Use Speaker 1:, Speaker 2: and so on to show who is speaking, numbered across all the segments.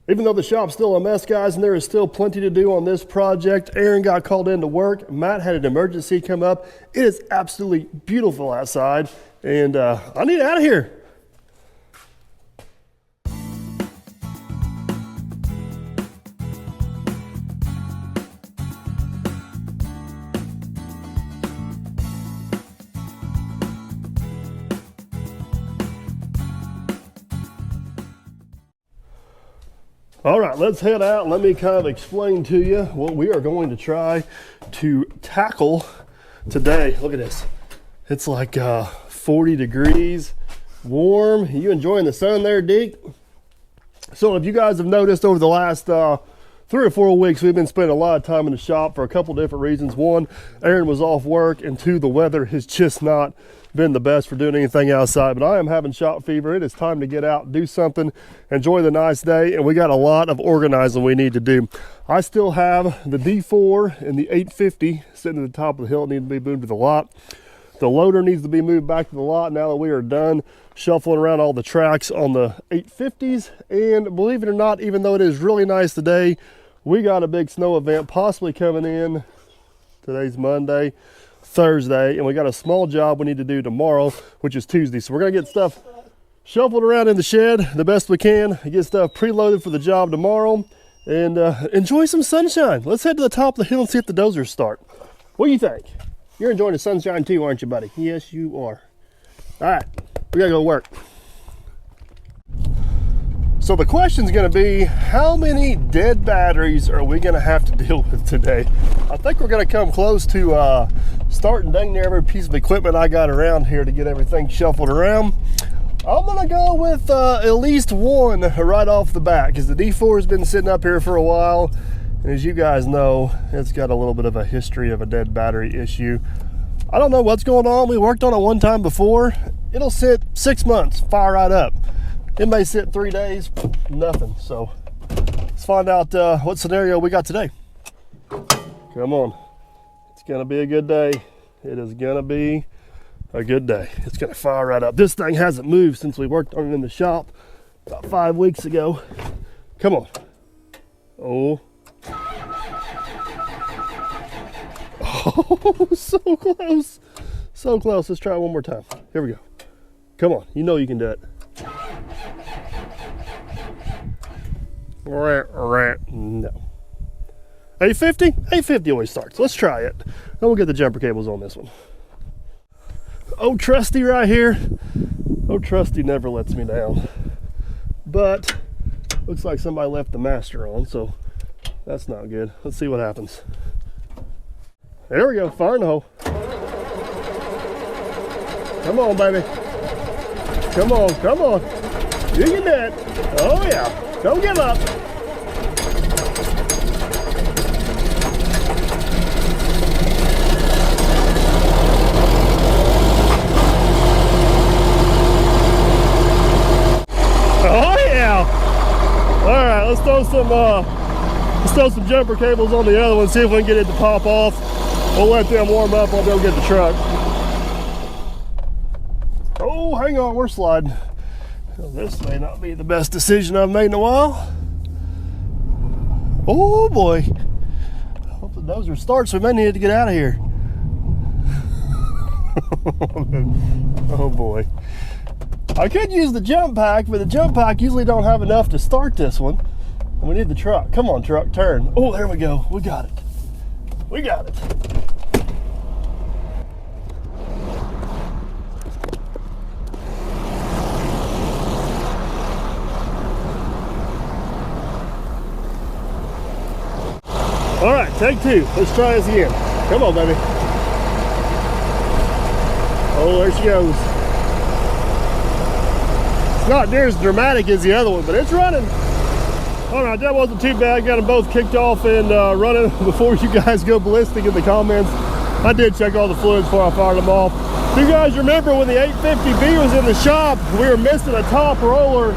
Speaker 1: Even though the shop's still a mess, guys, and there is still plenty to do on this project, Aaron got called in to work. Matt had an emergency come up. It is absolutely beautiful outside, and I need out of here. All right, let's head out and let me kind of explain to you what we are going to try to tackle today. Look at this. It's like 40 degrees, warm. You enjoying the sun there, Deke? So if you guys have noticed over the last 3 or 4 weeks, we've been spending a lot of time in the shop for a couple different reasons. One, Aaron was off work, and two, the weather has just not been the best for doing anything outside. But I am having shop fever. It is time to get out, do something, enjoy the nice day, and we got a lot of organizing we need to do. I still have the D4 and the 850 sitting at the top of the hill. It needs to be moved to the lot. The loader needs to be moved back to the lot now that we are done shuffling around all the tracks on the 850s. And believe it or not, even though it is really nice today, we got a big snow event possibly coming in. Today's Monday, Thursday, and we got a small job we need to do tomorrow, which is Tuesday. So we're gonna get stuff shuffled around in the shed the best we can, get stuff preloaded for the job tomorrow, and enjoy some sunshine. Let's head to the top of the hill and see if the dozers start. What do you think? You're enjoying the sunshine too, aren't you, buddy? Yes, you are. All right, we gotta go to work. So the question's gonna be, how many dead batteries are we gonna have to deal with today? I think we're gonna come close to starting dang near every piece of equipment I got around here to get everything shuffled around. I'm gonna go with at least one right off the bat, because the D4 has been sitting up here for a while. And as you guys know, it's got a little bit of a history of a dead battery issue. I don't know what's going on. We worked on it one time before. It'll sit 6 months, fire right up. It may sit 3 days, nothing. So let's find out what scenario we got today. Come on. It's gonna be a good day. It is gonna be a good day. It's gonna fire right up. This thing hasn't moved since we worked on it in the shop about 5 weeks ago. Come on. Oh. Oh, so close. So close. Let's try it one more time. Here we go. Come on. You know you can do it. No. 850? 850 always starts. Let's try it. Then we'll get the jumper cables on this one. Oh, Trusty right here. Oh, Trusty never lets me down. But looks like somebody left the master on, so that's not good. Let's see what happens. There we go, fire in the hole. Come on, baby. Come on, come on. You can do it. Oh yeah, don't give up. Oh yeah. All right, let's throw some jumper cables on the other one, see if we can get it to pop off. We'll let them warm up. I'll go get the truck. Oh, hang on, we're sliding. Well, this may not be the best decision I've made in a while. Oh boy. I hope the dozer starts. We may need to get out of here. Oh boy. I could use the jump pack, but the jump pack usually don't have enough to start this one. And we need the truck. Come on, truck, turn. Oh, there we go. We got it. We got it. All right, take two. Let's try this again. Come on, baby. Oh, there she goes. It's not near as dramatic as the other one, but it's running. All right, that wasn't too bad. Got them both kicked off and running before you guys go ballistic in the comments. I did check all the fluids before I fired them off. Do you guys remember when the 850B was in the shop, we were missing a top roller?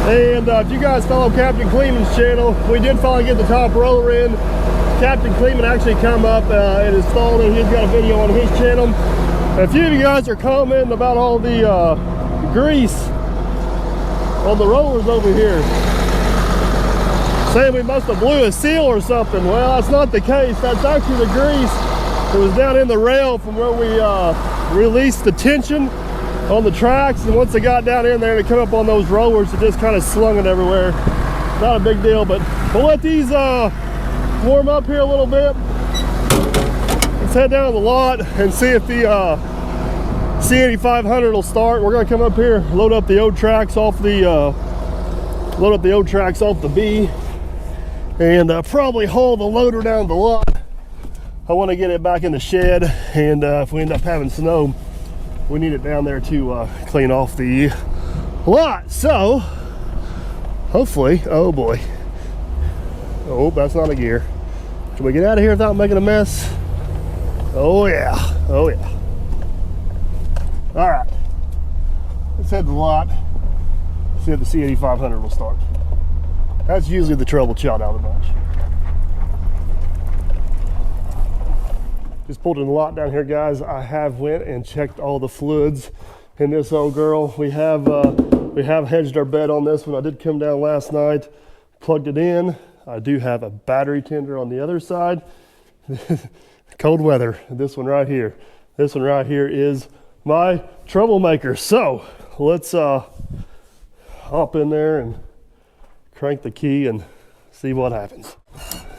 Speaker 1: And if you guys follow Captain Kleeman's channel, we did finally get the top roller in. Captain Kleeman actually come up and installed it. He's got a video on his channel. A few of you guys are commenting about all the grease on the rollers over here. saying we must have blew a seal or something. Well, that's not the case. That's actually the grease that was down in the rail from where we released the tension on the tracks, and once it got down in there, it come up on those rollers, it just kind of slung it everywhere. Not a big deal, but we'll let these warm up here a little bit. Let's head down to the lot and see if the C8500 will start. We're gonna come up here, load up the old tracks off the B, and probably haul the loader down the lot. I want to get it back in the shed, and if we end up having snow, we need it down there to clean off the lot. So hopefully, oh boy, oh, that's not a gear. Can we get out of here without making a mess? Oh yeah, oh yeah. All right, let's head to the lot, see if the C8500 will start. That's usually the trouble child out of the bunch. Just pulled in the lot down here, guys. I have went and checked all the fluids in this old girl. We have hedged our bet on this one. I did come down last night, plugged it in. I do have a battery tender on the other side. Cold weather. This one right here. This one right here is my troublemaker. So let's hop in there and crank the key and see what happens.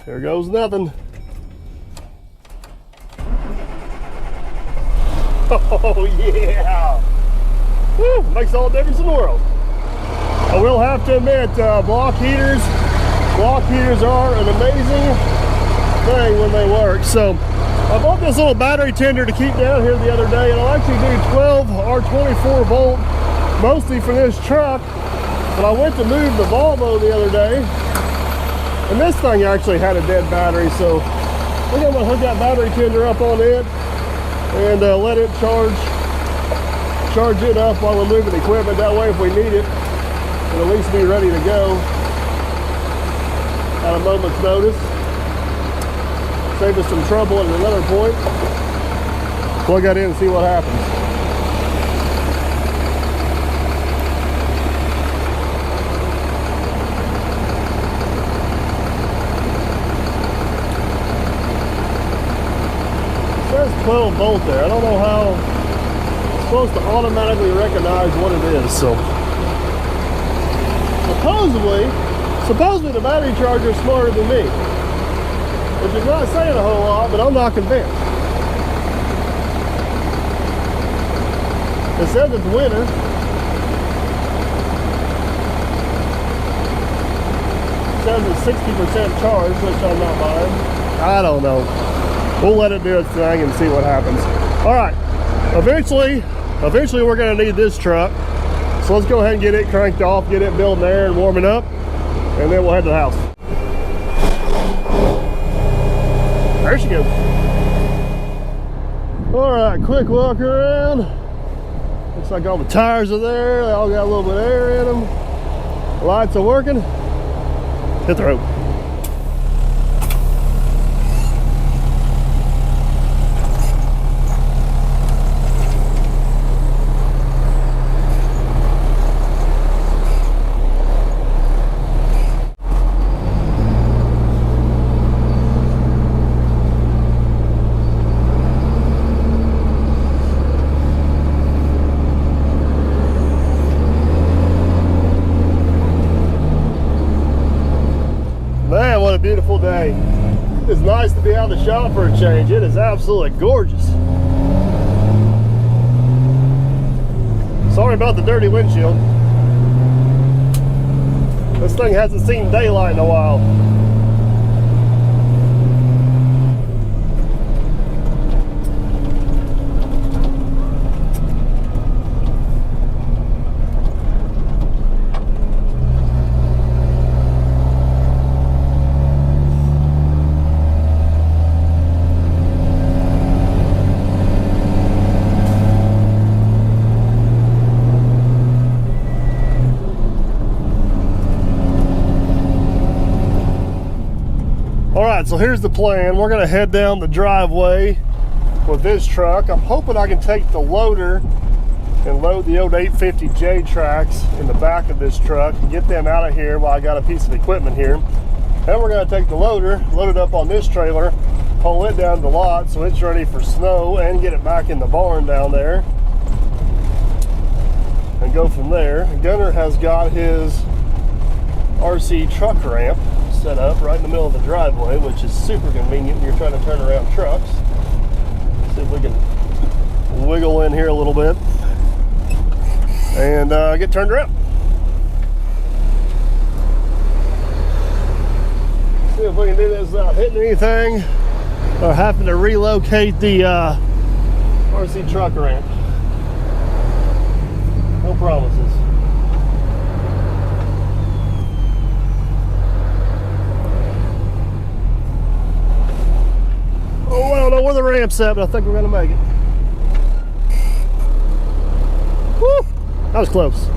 Speaker 1: There goes nothing. Oh yeah! Woo, makes all the difference in the world. I will have to admit, block heaters are an amazing thing when they work. So I bought this little battery tender to keep down here the other day, and I'll actually do 12 or 24 volt, mostly for this truck. But I went to move the Volvo the other day, and this thing actually had a dead battery. So we're gonna hook that battery tender up on it and let it charge it up while we're moving equipment. That way, if we need it, it'll at least be ready to go at a moment's notice. Save us some trouble at another point. Plug that in and see what happens. It says 12 volt there. I don't know how it's supposed to automatically recognize what it is. So supposedly the battery charger is smarter than me, which is not saying a whole lot, but I'm not convinced. It says it's winter. It says it's 60% charged, which I'm not buying. I don't know. We'll let it do its thing and see what happens. All right, eventually we're gonna need this truck. So let's go ahead and get it cranked off, get it building there and warming up, and then we'll head to the house. There she goes. All right, quick walk around. Looks like all the tires are there. They all got a little bit of air in them. The lights are working. Hit the road. Man, what a beautiful day. It's nice to be out of the shop for a change. It is absolutely gorgeous. Sorry about the dirty windshield. This thing hasn't seen daylight in a while. All right, so here's the plan. We're gonna head down the driveway with this truck. I'm hoping I can take the loader and load the old 850J tracks in the back of this truck and get them out of here while I got a piece of equipment here. Then we're going to take the loader, load it up on this trailer, haul it down to the lot so it's ready for snow, and get it back in the barn down there and go from there. Gunner has got his RC truck ramp set up right in the middle of the driveway, which is super convenient when you're trying to turn around trucks. See if we can wiggle in here a little bit and get turned around. See if we can do this without hitting anything or having to relocate the RC truck ramp. No promises. Oh, I don't know where the ramp's at, but I think we're gonna make it. Woo! That was close.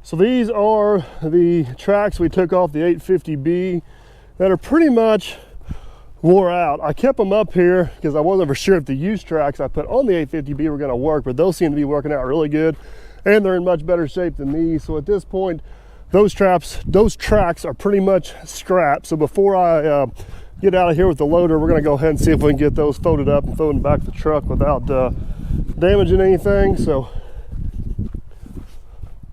Speaker 1: So these are the tracks we took off the 850B that are pretty much wore out. I kept them up here because I wasn't for sure if the used tracks I put on the 850B were going to work, but those seem to be working out really good, and they're in much better shape than these. So at this point, those tracks are pretty much scrapped. So before I get out of here with the loader, we're going to go ahead and see if we can get those folded up and throw them back to the truck without damaging anything. So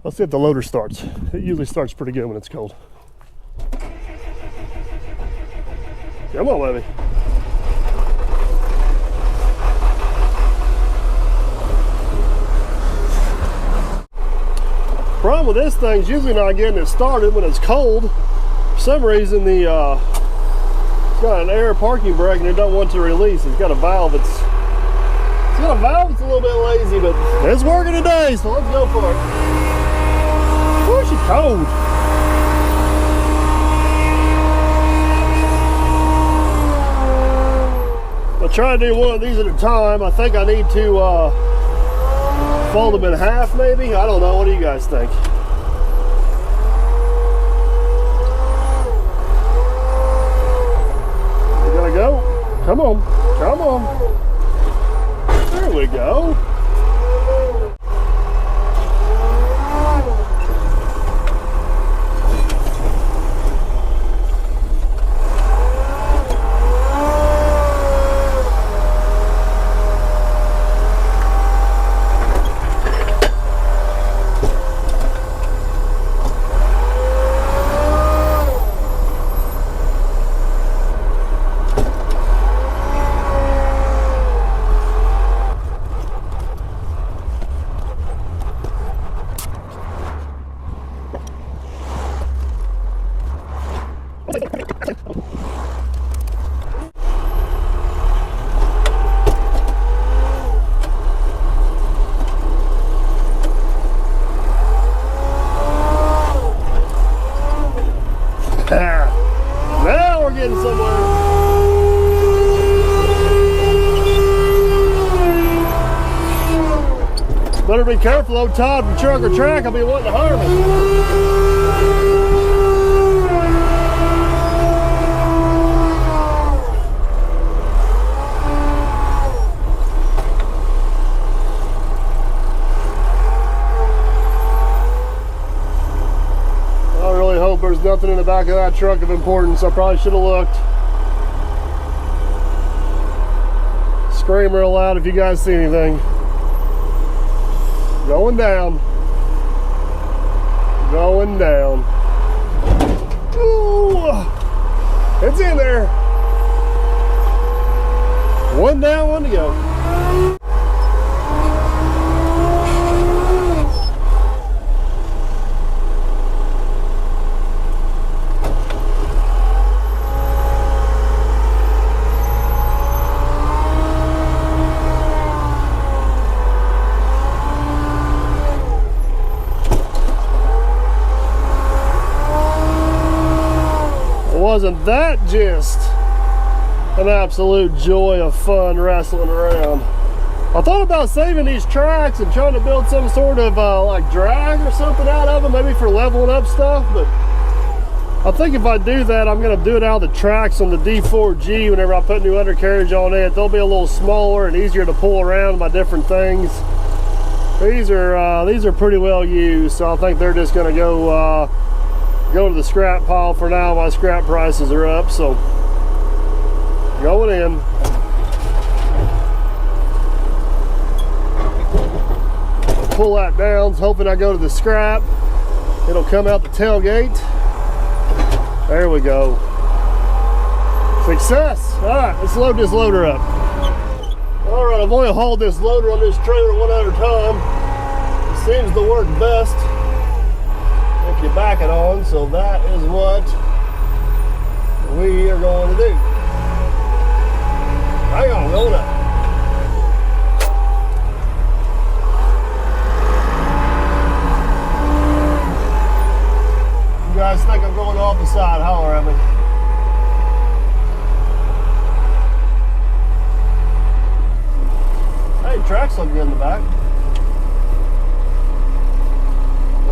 Speaker 1: let's see if the loader starts. It usually starts pretty good when it's cold. Come on, baby. Problem with this thing is usually not getting it started when it's cold. For some reason, it's got an air parking brake and it don't want to release. It's got a valve that's a little bit lazy, but it's working today, so let's go for it. Oh, she's cold. I'll try to do one of these at a time. I think I need to fold them in half, maybe. I don't know. What do you guys think? You gotta go? Come on. Come on. There we go. Now we're getting somewhere. Better be careful, old Todd from Truck or Track. I'll be wanting to harm him. There's nothing in the back of that truck of importance. I probably should have looked. Scream real loud if you guys see anything. Going down. Going down. Ooh, it's in there. One down, one to go. Wasn't that just an absolute joy of fun wrestling around? I thought about saving these tracks and trying to build some sort of like drag or something out of them, maybe for leveling up stuff, but I think if I do that, I'm going to do it out of the tracks on the D4G whenever I put new undercarriage on it. They'll be a little smaller and easier to pull around my different things. These are pretty well used, so I think they're just going to go to the scrap pile for now while scrap prices are up. So going in. Pull that down, hoping I go to the scrap. It'll come out the tailgate. There we go. Success. All right, let's load this loader up. All right, I've only hauled this loader on this trailer one at a time. It seems to work best if you back it on, so that is what we are going to do. Hang on, load up. You guys think I'm going off the side, holler at me. Hey, tracks look good in the back.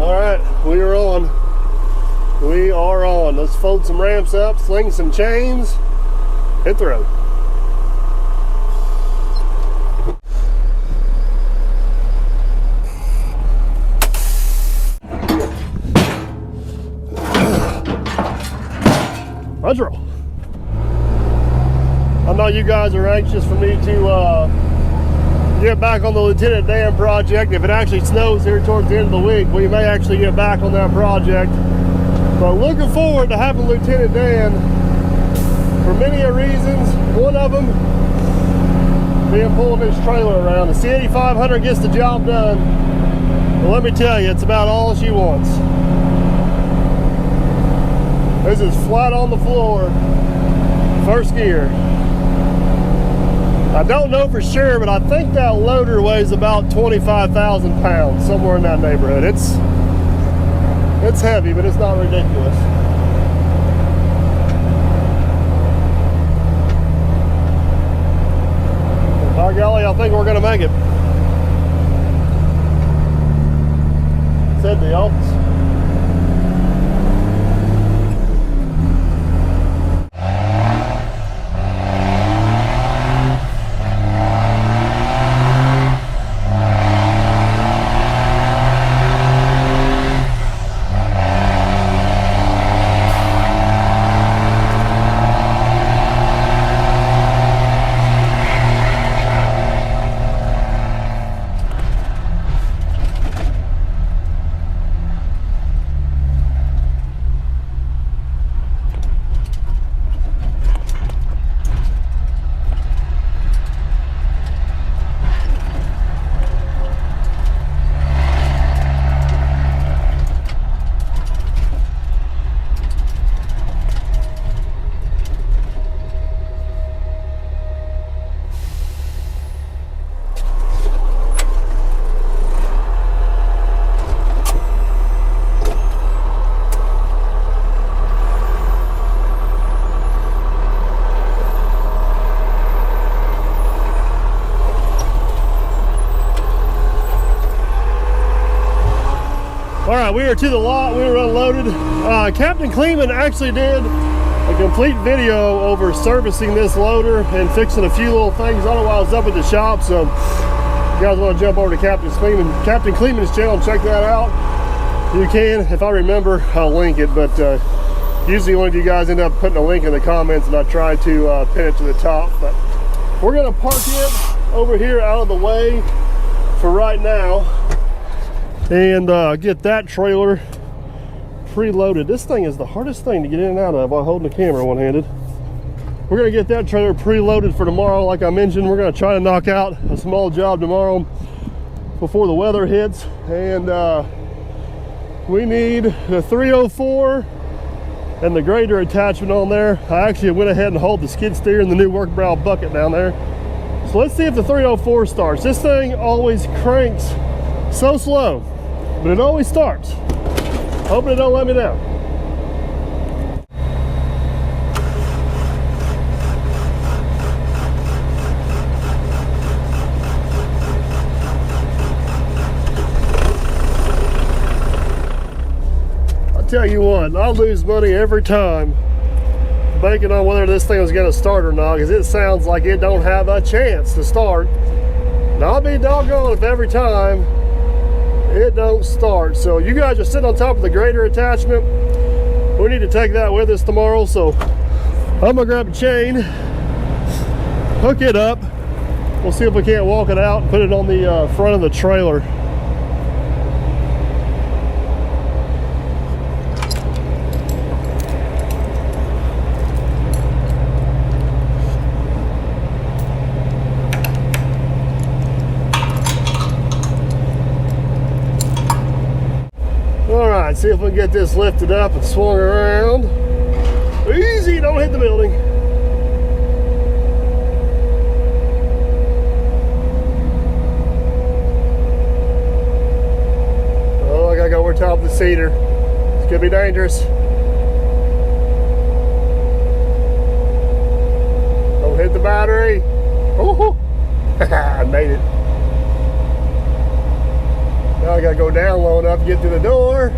Speaker 1: All right, we are on. We are on. Let's fold some ramps up, sling some chains, hit the road. Let's roll. I know you guys are anxious for me to get back on the Lieutenant Dan project. If it actually snows here towards the end of the week, we may actually get back on that project. But looking forward to having Lieutenant Dan for many reasons. One of them being pulling this trailer around. The C8500 gets the job done. But let me tell you, it's about all she wants. This is flat on the floor, first gear. I don't know for sure, but I think that loader weighs about 25,000 pounds, somewhere in that neighborhood. It's heavy, but it's not ridiculous. By golly, I think we're gonna make it. Said the office. All right, we are to the lot. We were unloaded. Captain Kleeman actually did a complete video over servicing this loader and fixing a few little things. I don't know why I was up at the shop, so if you guys want to jump over to Captain Kleeman's channel and check that out, you can. If I remember, I'll link it, but usually one of you guys end up putting a link in the comments, and I try to pin it to the top. But we're gonna park it over here out of the way for right now and get that trailer preloaded. This thing is the hardest thing to get in and out of while holding the camera one-handed. We're gonna get that trailer preloaded for tomorrow. Like I mentioned, we're gonna try to knock out a small job tomorrow before the weather hits, and we need the 304 and the grader attachment on there. I actually went ahead and hauled the skid steer and the new work brow bucket down there. So let's see if the 304 starts. This thing always cranks so slow, but it always starts. Hoping it don't let me down. tell you what, I lose money every time banking on whether this thing is going to start or not, because it sounds like it don't have a chance to start. And I'll be doggone if every time it don't start. So you guys are sitting on top of the grader attachment. We need to take that with us tomorrow, so I'm gonna grab a chain, hook it up. We'll see if we can't walk it out and put it on the front of the trailer. See if we can get this lifted up and swung around. Easy, don't hit the building. Oh, I gotta go over top of the cedar. It's gonna be dangerous. Don't hit the battery. Oh, I made it. Now I gotta go down low enough to get to the door.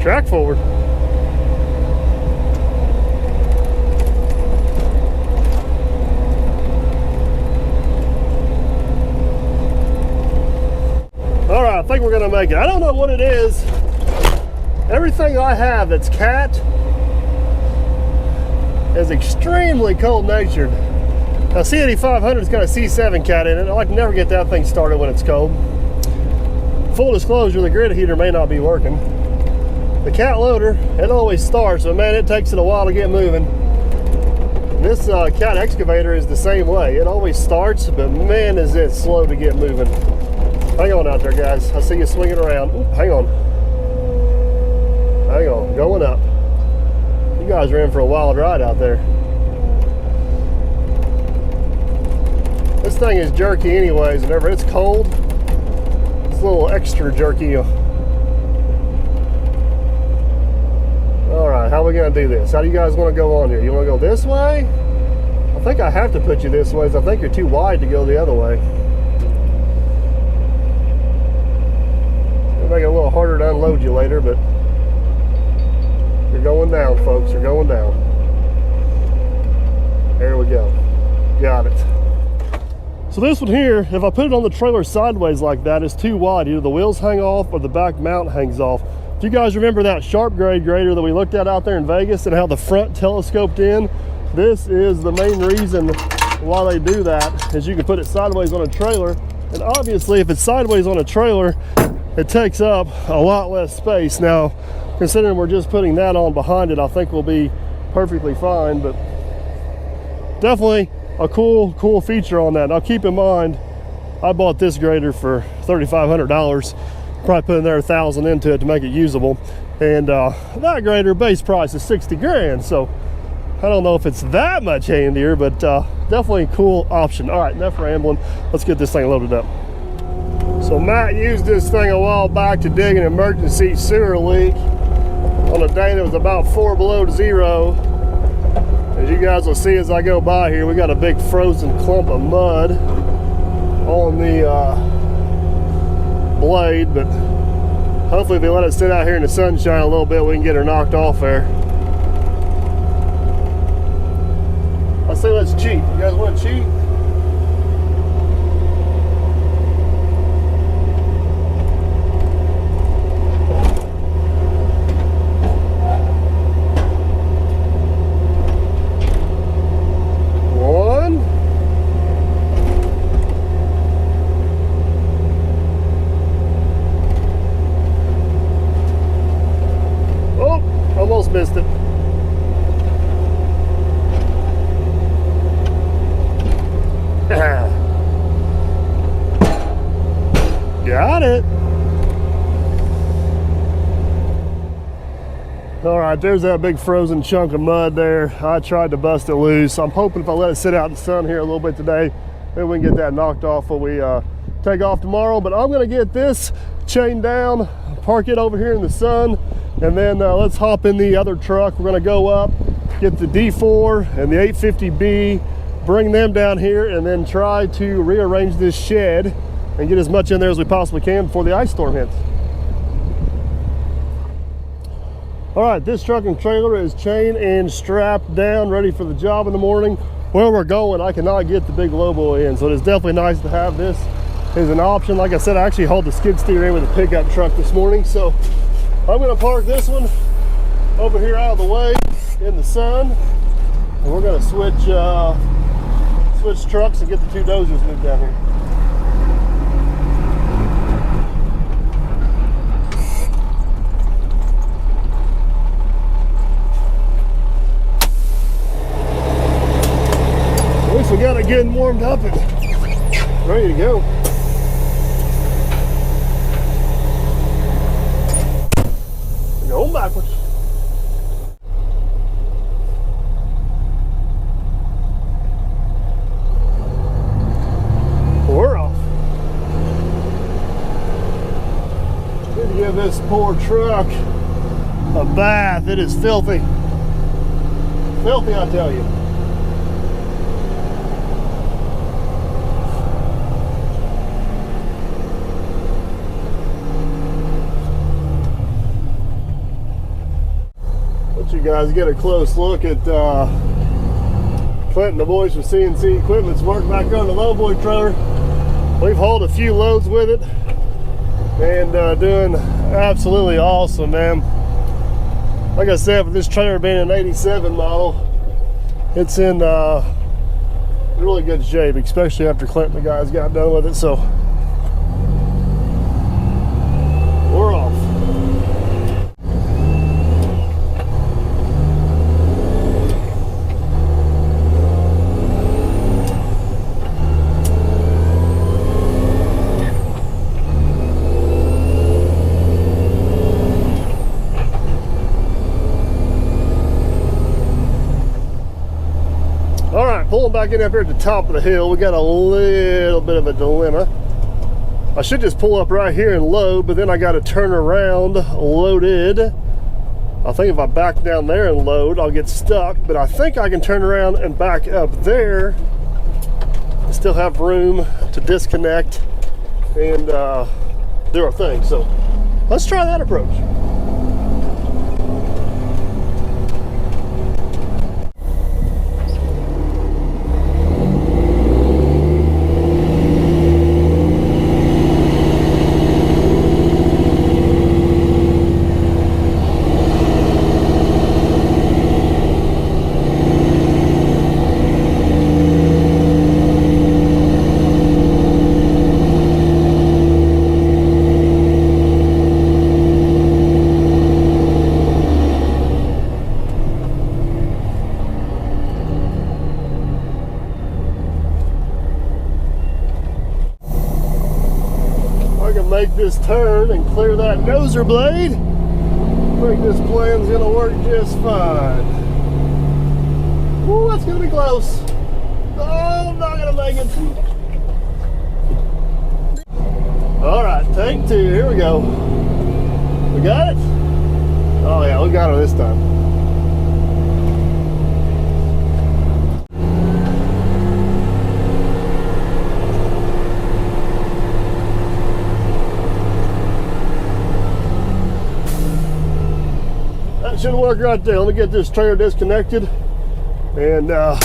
Speaker 1: Track forward. All right, I think we're gonna make it. I don't know what it is. Everything I have that's cat is extremely cold natured. Now C8500's got a C7 cat in it. I like to never get that thing started when it's cold. Full disclosure, the grid heater may not be working. The cat loader, it always starts, but man, it takes it a while to get moving. This cat excavator is the same way. It always starts, but man, is it slow to get moving. Hang on out there, guys. I see you swinging around. Ooh, hang on. Hang on, going up. You guys are in for a wild ride out there. This thing is jerky anyways. Whenever it's cold, it's a little extra jerky. All right, how are we gonna do this? How do you guys wanna go on here? You wanna go this way? I think I have to put you this way, because I think you're too wide to go the other way. It'll make it a little harder to unload you later, but you're going down, folks, you're going down. There we go, got it. So this one here, if I put it on the trailer sideways like that, it's too wide. Either the wheels hang off or the back mount hangs off. If you guys remember that sharp grade grader that we looked at out there in Vegas and how the front telescoped in, this is the main reason why they do that, is you can put it sideways on a trailer. And obviously if it's sideways on a trailer, it takes up a lot less space. Now, considering we're just putting that on behind it, I think we'll be perfectly fine, but definitely a cool feature on that. Now keep in mind, I bought this grader for $3,500. Probably put in there $1,000 into it to make it usable, and that grader base price is 60 grand, so I don't know if it's that much handier, but definitely a cool option. All right, enough rambling, let's get this thing loaded up. So Matt used this thing a while back to dig an emergency sewer leak on a day that was about 4 below zero. As you guys will see as I go by here, we got a big frozen clump of mud on the blade, but hopefully if they let it sit out here in the sunshine a little bit, we can get her knocked off there. I say let's cheat. You guys want to cheat? Missed it. Got it. All right, there's that big frozen chunk of mud there. I tried to bust it loose. I'm hoping if I let it sit out in the sun here a little bit today, maybe we can get that knocked off when we take off tomorrow. But I'm gonna get this chained down, park it over here in the sun, and then let's hop in the other truck. We're gonna go up, get the D4 and the 850B bring them down here, and then try to rearrange this shed and get as much in there as we possibly can before the ice storm hits. All right, this truck and trailer is chained and strapped down, ready for the job in the morning. Where we're going, I cannot get the big low boy in, so it is definitely nice to have this as an option. Like I said, I actually hauled the skid steer in with a pickup truck this morning, so I'm gonna park this one over here out of the way in the sun, and we're gonna switch trucks and get the 2 dozers moved down here. At least we got it getting warmed up and ready to go. We're going backwards. We're off. Need to give this poor truck a bath. It is filthy. Filthy, I tell you. Let you guys get a close look at Clint and the boys from CNC Equipment's work back on the lowboy trailer. We've hauled a few loads with it and doing absolutely awesome, man. Like I said, with this trailer being an 87 model, it's in really good shape, especially after Clint and the guys got done with it. So we're off. Pulling back in up here at the top of the hill, we got a little bit of a dilemma. I should just pull up right here and load, but then I got to turn around loaded. I think if I back down there and load, I'll get stuck, but I think I can turn around and back up there and still have room to disconnect and do our thing. So let's try that approach. Make this turn and clear that dozer blade. I think this plan's gonna work just fine. Ooh, that's gonna be close. Oh, I'm not gonna make it. All right, take 2, here we go. We got it? Oh yeah, we got it this time. Should work right there. Let me get this trailer disconnected and get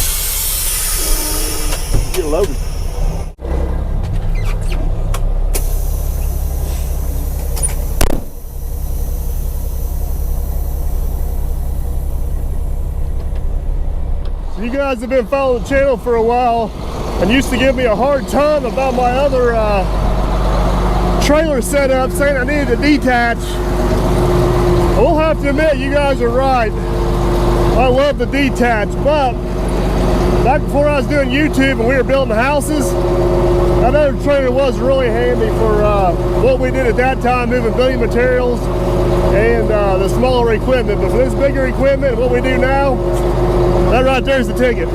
Speaker 1: loaded. So you guys have been following the channel for a while and used to give me a hard time about my other trailer setup, saying I needed to detach. I will have to admit, you guys are right. I love the detach, but back before I was doing YouTube and we were building houses, that other trailer was really handy for what we did at that time, moving building materials and the smaller equipment. But for this bigger equipment and what we do now, that right there is the ticket.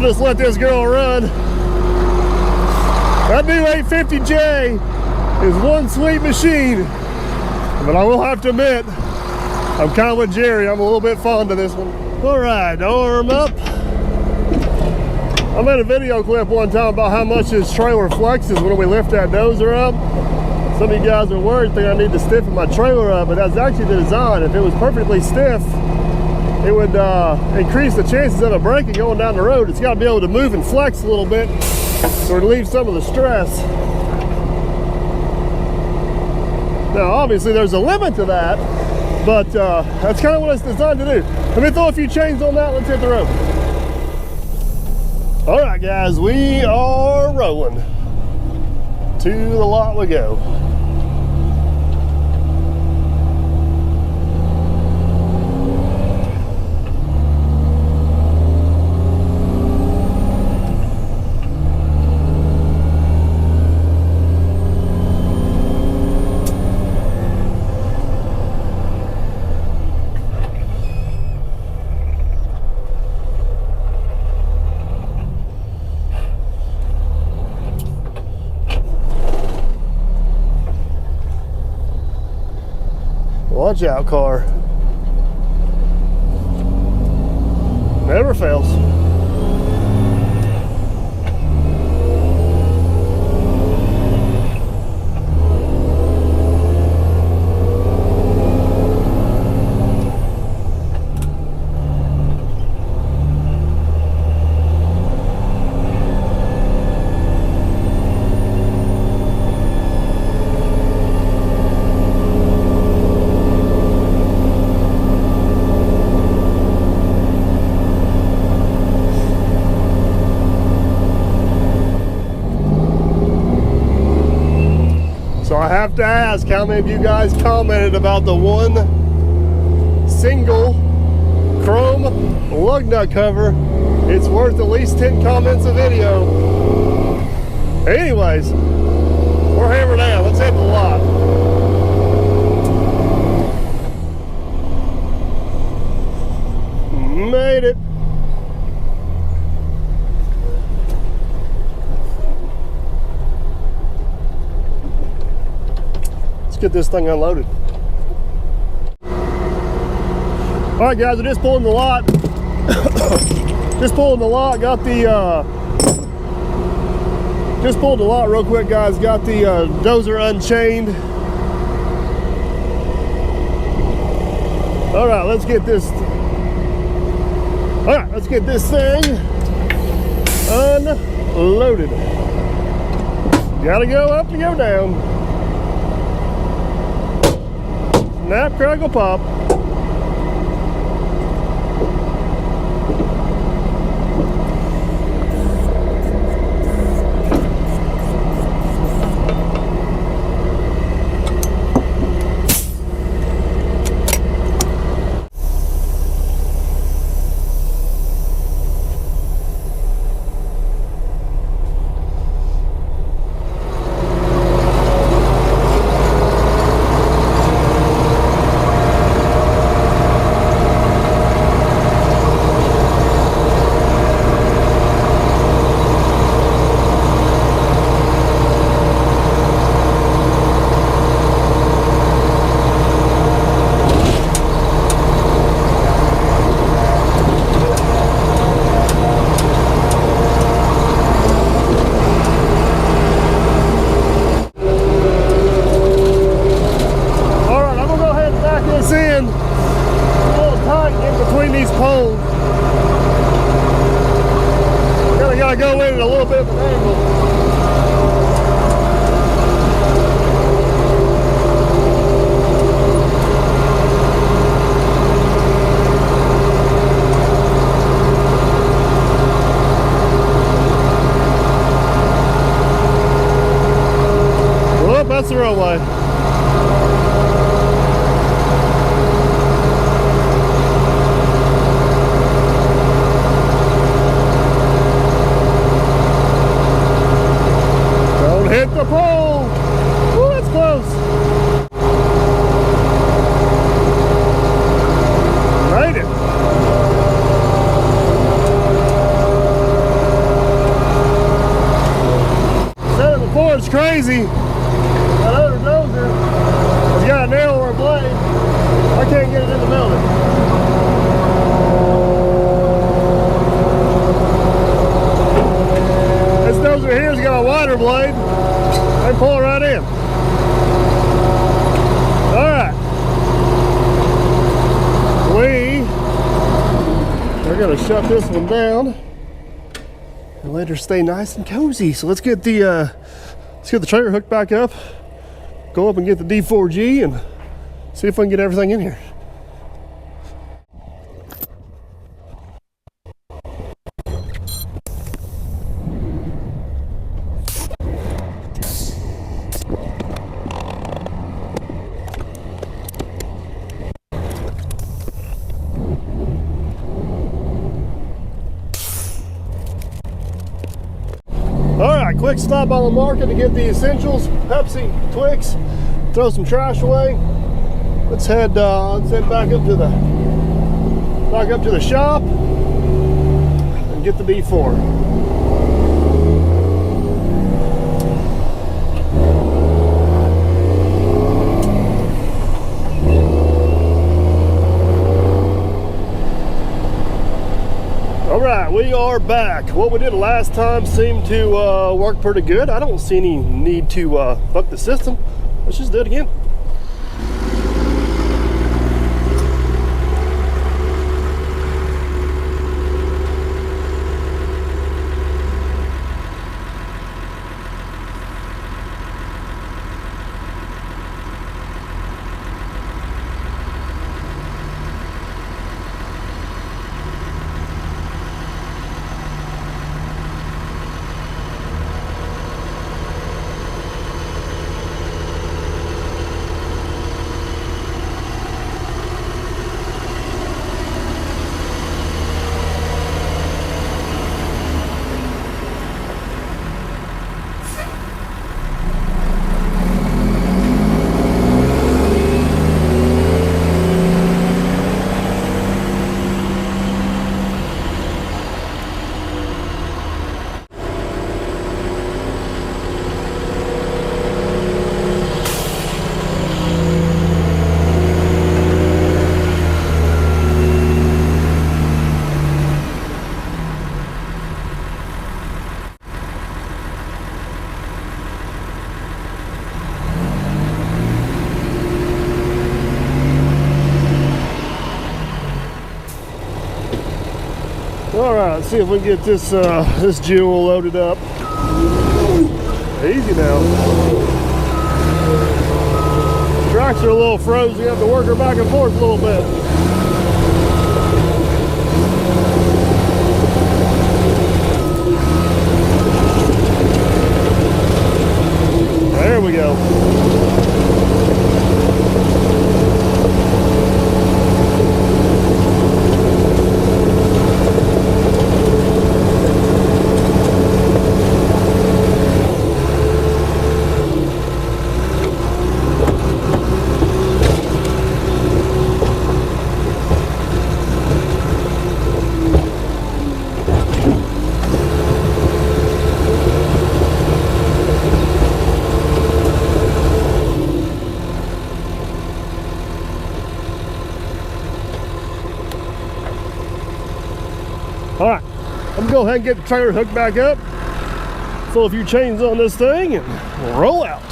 Speaker 1: just let this girl run. That new 850J is one sweet machine, but I will have to admit, I'm kind of with Jerry. I'm a little bit fond of this one. All right, arm up. I made a video clip one time about how much this trailer flexes when we lift that dozer up. Some of you guys are worried, think I need to stiffen my trailer up, but that's actually the design. If it was perfectly stiff, it would increase the chances of it breaking going down the road. It's got to be able to move and flex a little bit to relieve some of the stress. Now, obviously, there's a limit to that, but that's kind of what it's designed to do. Let me throw a few chains on that. Let's hit the road. All right, guys, we are rolling. To the lot we go. Watch out, car. Never fails. I have to ask, how many of you guys commented about the one single chrome lug nut cover? It's worth at least 10 comments a video. Anyways, we're hammered down. Let's hit the lot. Made it. Let's get this thing unloaded. All right, guys, I just pulled in the lot. Just pulled in the lot. Got the just pulled the lot real quick, guys. Got the dozer unchained. All right, let's get this. All right, let's get this thing unloaded. Gotta go up to go down. Snap, crackle, pop. Gotta go in at a little bit of an angle. Whoop, that's the wrong way. crazy. That other dozer has got a narrower blade. I can't get it in the building. This dozer here's got a wider blade. I can pull it right in. Alright. We're gonna shut this one down and let her stay nice and cozy. So let's get the trailer hooked back up, go up and get the D4G and see if I can get everything in here. Alright, quick stop on the market to get the essentials, Pepsi, Twix, throw some trash away. Let's head back up to the shop and get the D4. Alright, we are back. What we did last time seemed to work pretty good. I don't see any need to buck the system. Let's just do it again. Alright, let's see if we can get this this jewel loaded up. Easy now. Tracks are a little frozen, you have to work her back and forth a little bit. There we go. Alright, I'm gonna go ahead and get the trailer hooked back up, throw a few chains on this thing, and roll out.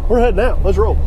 Speaker 1: We're heading out, let's roll.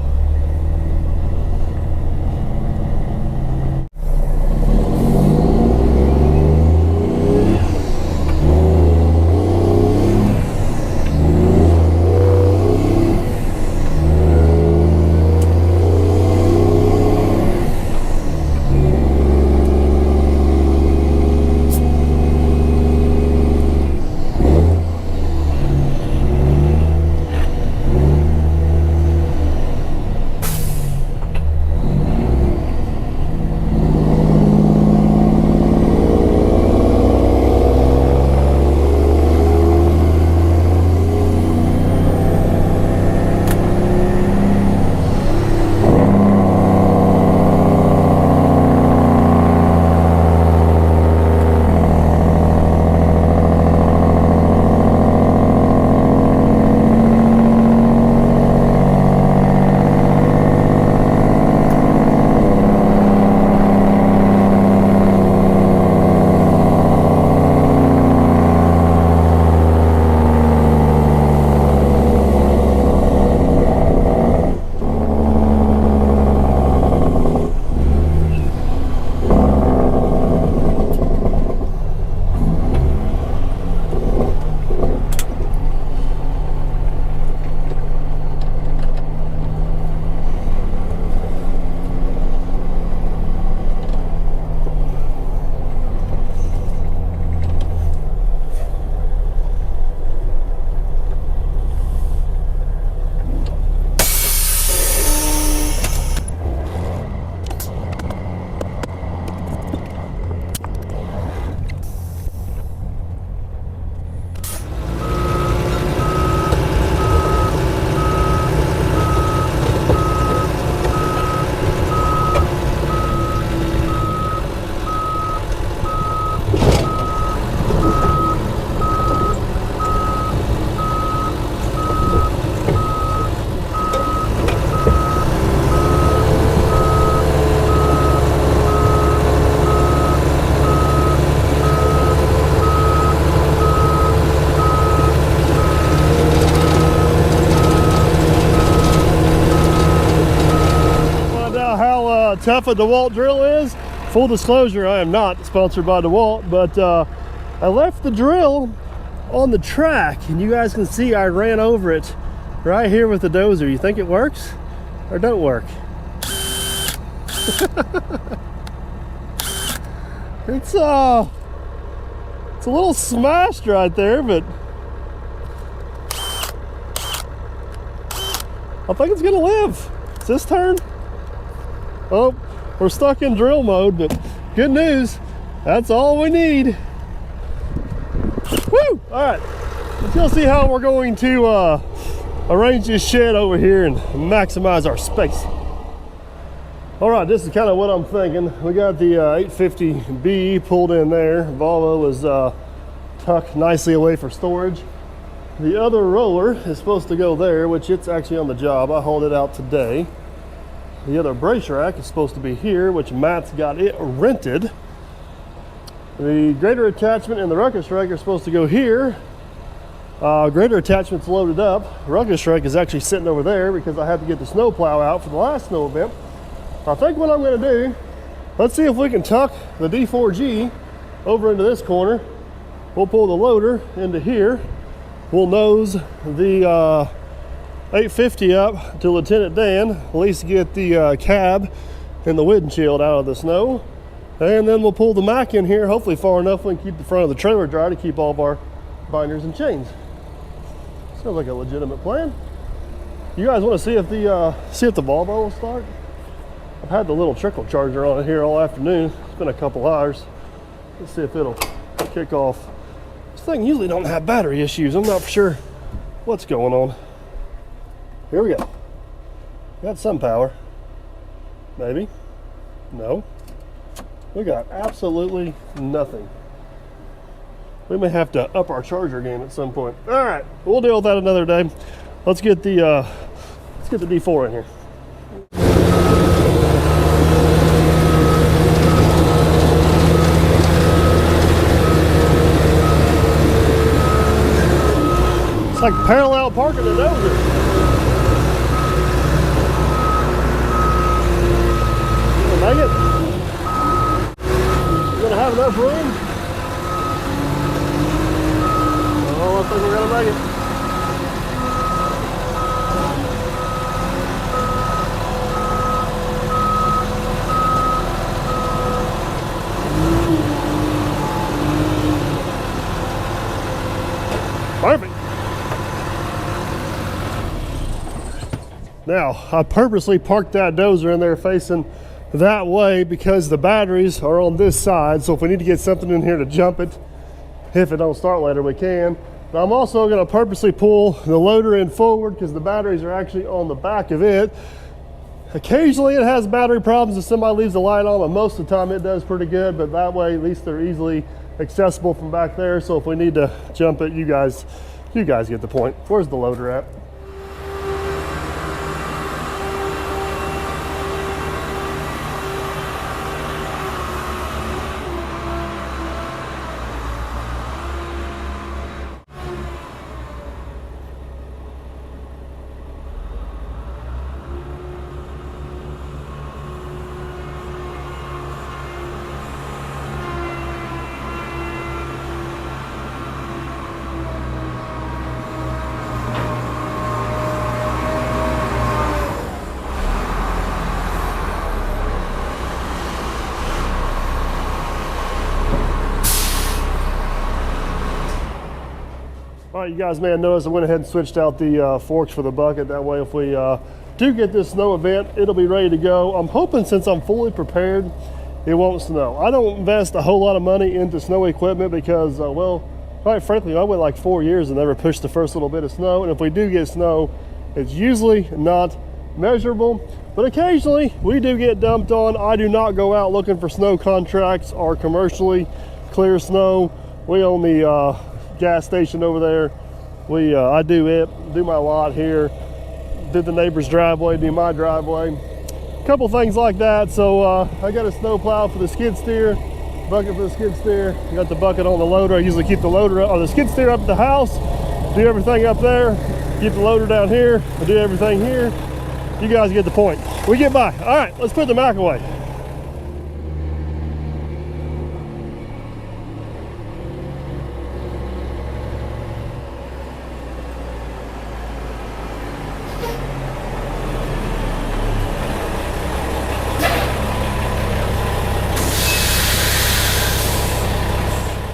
Speaker 1: You guys get the point. We get by. All right, let's put the Mac away.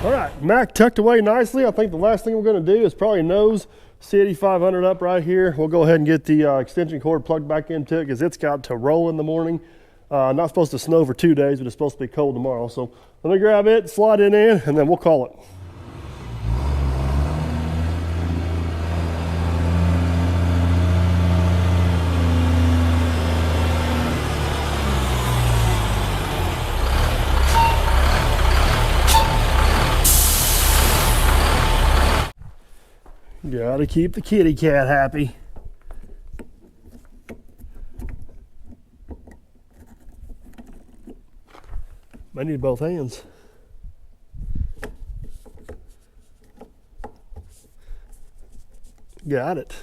Speaker 1: All right, Mac tucked away nicely. I think the last thing we're going to do is probably nose C8500 up right here. We'll go ahead and get the extension cord plugged back into it because it's got to roll in the morning. Not supposed to snow for 2 days, but it's supposed to be cold tomorrow. So let me grab it, slide it in, and then we'll call it. Gotta keep the kitty cat happy. I need both hands. Got it.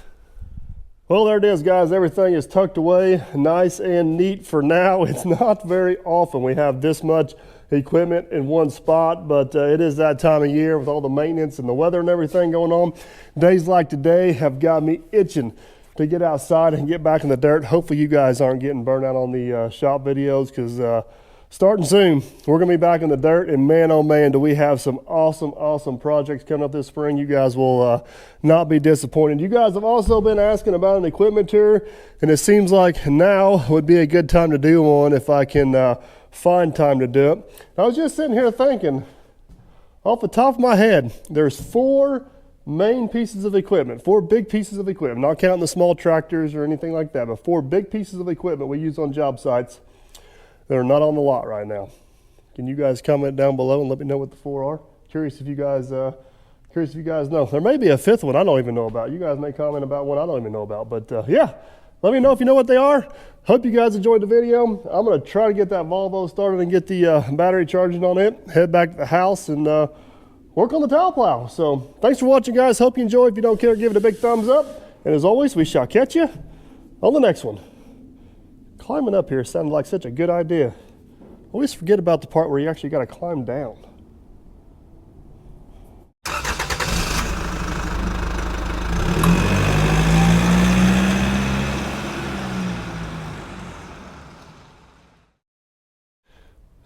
Speaker 1: Well, there it is, guys. Everything is tucked away nice and neat for now. It's not very often we have this much equipment in one spot, but it is that time of year with all the maintenance and the weather and everything going on. Days like today have got me itching to get outside and get back in the dirt. Hopefully you guys aren't getting burned out on the shop videos, because starting soon we're gonna be back in the dirt, and man, oh man, do we have some awesome projects coming up this spring. You guys will not be disappointed. You guys have also been asking about an equipment tour, and it seems like now would be a good time to do one if I can find time to do it. I was just sitting here thinking, off the top of my head, there's 4 main pieces of equipment, 4 big pieces of equipment, not counting the small tractors or anything like that, but 4 big pieces of equipment we use on job sites that are not on the lot right now. Can you guys comment down below and let me know what the 4 are? Curious if you guys know. There may be a 5th one I don't even know about. You guys may comment about one I don't even know about, but yeah, let me know if you know what they are. Hope you guys enjoyed the video. I'm gonna try to get that Volvo started and get the battery charging on it, head back to the house, and work on the towel plow. So thanks for watching, guys. Hope you enjoyed. If you don't care, give it a big thumbs up. And as always, we shall catch you on the next one. Climbing up here sounded like such a good idea. Always forget about the part where you actually got to climb down.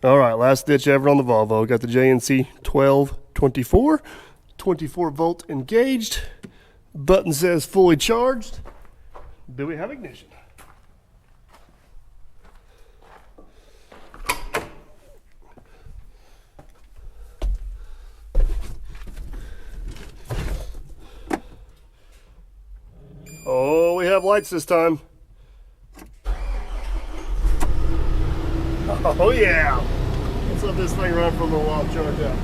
Speaker 1: All right, last ditch ever on the Volvo. Got the JNC 1224, 24 volt engaged. Button says fully charged. Do we have ignition? Oh, we have lights this time. Oh yeah. Let's let this thing run for a little while and charge up.